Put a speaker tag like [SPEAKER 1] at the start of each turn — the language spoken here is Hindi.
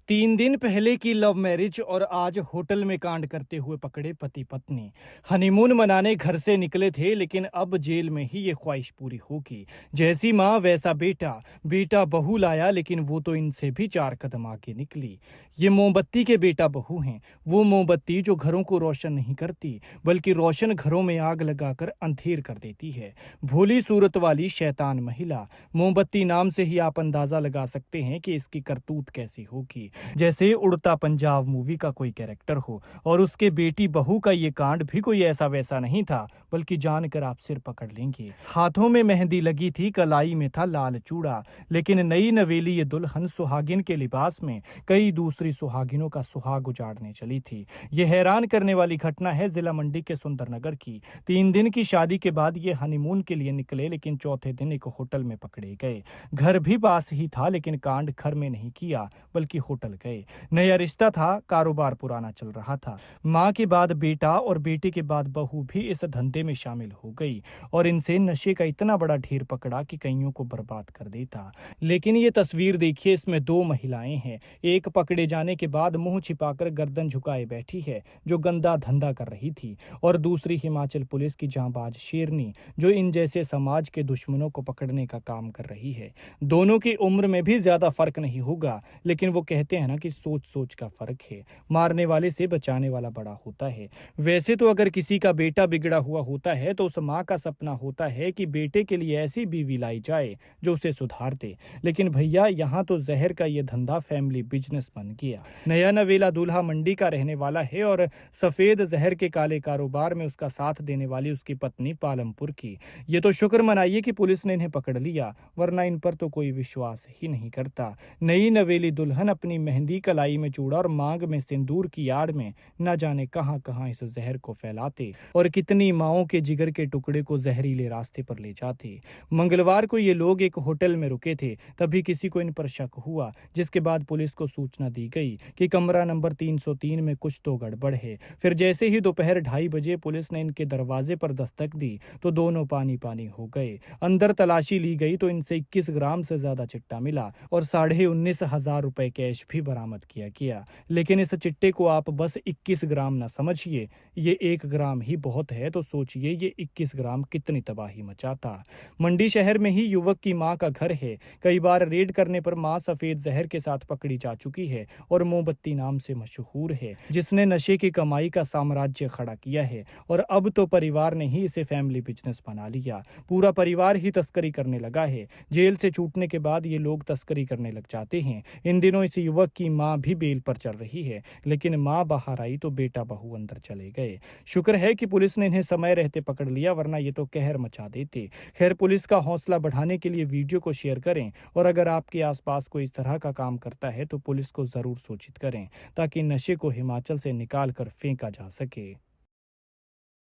[SPEAKER 1] 3 दिन पहले की लव मैरिज और आज होटल में कांड करते हुए पकड़े पति पत्नी। हनीमून मनाने घर से निकले थे, लेकिन अब जेल में ही ये ख्वाहिश पूरी होगी। जैसी माँ वैसा बेटा। बेटा बहू लाया, लेकिन वो तो इनसे भी 4 कदम आगे निकली। ये मोमबत्ती के बेटा बहू हैं। वो मोमबत्ती जो घरों को रोशन नहीं करती, बल्कि रोशन घरों में आग लगाकर अंधेर कर देती है। भोली सूरत वाली शैतान महिला। मोमबत्ती नाम से ही आप अंदाजा लगा सकते हैं कि इसकी करतूत कैसी होगी। जैसे उड़ता पंजाब मूवी का कोई कैरेक्टर हो। और उसके बेटी बहू का ये कांड भी कोई ऐसा वैसा नहीं था, बल्कि जानकर आप सिर पकड़ लेंगे। हाथों में मेहंदी लगी थी, कलाई में था लाल चूड़ा, लेकिन नई नवेली ये दुल्हन सुहागिन के लिबास में कई दूसरी सुहागिनों का सुहाग उजाड़ने चली थी। ये हैरान करने वाली घटना है जिला मंडी के सुंदरनगर की। 3 दिन की शादी के बाद ये हनीमून के लिए निकले, लेकिन चौथे दिन एक होटल में पकड़े गए। घर भी पास ही था, लेकिन कांड घर में नहीं किया, बल्कि होटल गए। नया रिश्ता था, कारोबार पुराना चल रहा था। माँ के बाद बेटा और बेटे के बाद बहू भी इस धंधे में शामिल हो गई, और इनसे नशे का इतना बड़ा ढेर पकड़ा कि कईयों को बर्बाद कर देता। लेकिन ये तस्वीर देखिए, इसमें 2 महिलाएं हैं। एक पकड़े जाने के बाद मुंह छिपाकर गर्दन झुकाए बैठी है, जो गंदा धंधा कर रही थी, और दूसरी हिमाचल पुलिस की जांबाज शेरनी, जो इन जैसे समाज के दुश्मनों को पकड़ने का काम कर रही है। दोनों की उम्र में भी ज्यादा फर्क नहीं होगा, लेकिन वो कहते हैं ना कि सोच सोच का फर्क है। मारने वाले से बचाने वाला बड़ा होता है। वैसे तो अगर किसी का बेटा बिगड़ा हुआ होता है, तो उस माँ का सपना होता है कि बेटे के लिए ऐसी बीवी लाई जाए जो उसे सुधार दे। लेकिन भैया, यहाँ तो जहर का ये धंधा फैमिली बिजनेस बन गया। नया नवेला दूल्हा मंडी का रहने वाला है, और सफेद जहर के काले कारोबार में उसका साथ देने वाली उसकी पत्नी पालमपुर की। ये तो शुक्र मनाइए कि पुलिस ने इन्हें पकड़ लिया, वरना इन पर तो कोई विश्वास ही नहीं करता। नई नवेली दुल्हन अपनी मेहंदी, कलाई में चूड़ा और मांग में सिंदूर की आड़ में न जाने कहां कहां इस जहर को फैलाते, और कितनी माओं के जिगर के टुकड़े को जहरीले रास्ते पर ले जाते। मंगलवार को ये लोग एक होटल में रुके थे, तभी किसी को इन पर शक हुआ, जिसके बाद पुलिस को सूचना दी गई कि कमरा नंबर 303 में कुछ तो गड़बड़ है। फिर जैसे ही दोपहर 2:30 बजे पुलिस ने इनके दरवाजे पर दस्तक दी, तो दोनों पानी पानी हो गए। अंदर तलाशी ली गई तो इनसे 21 ग्राम से ज्यादा चिट्टा मिला, और 19,500 रुपए कैश भी बरामद किया गया। लेकिन इस चिट्टे को आप बस 21 ग्राम न समझिए, ये 1 ग्राम ही बहुत है, तो सोचिए ये 21 ग्राम कितनी तबाही मचाता। मंडी शहर में ही युवक की मां का घर है। कई बार रेड करने पर मां सफेद जहर के साथ पकड़ी जा चुकी है, और मोमबत्ती नाम से मशहूर है, जिसने नशे की कमाई का साम्राज्य खड़ा किया है। और अब तो परिवार ने ही इसे फैमिली बिजनेस बना लिया। पूरा परिवार ही तस्करी करने लगा है। जेल से छूटने के बाद ये लोग तस्करी करने लग जाते हैं। इन दिनों इस युवक की मां भी बेल पर चल रही है, लेकिन मां बाहर आई तो बेटा बहू अंदर चले गए। शुक्र है कि पुलिस ने इन्हें समय रहते पकड़ लिया, वरना ये तो कहर मचा देते। खैर, पुलिस का हौसला बढ़ाने के लिए वीडियो को शेयर करें, और अगर आपके आसपास कोई इस तरह का काम करता है तो पुलिस को जरूर सूचित करें, ताकि नशे को हिमाचल से निकाल कर फेंका जा सके।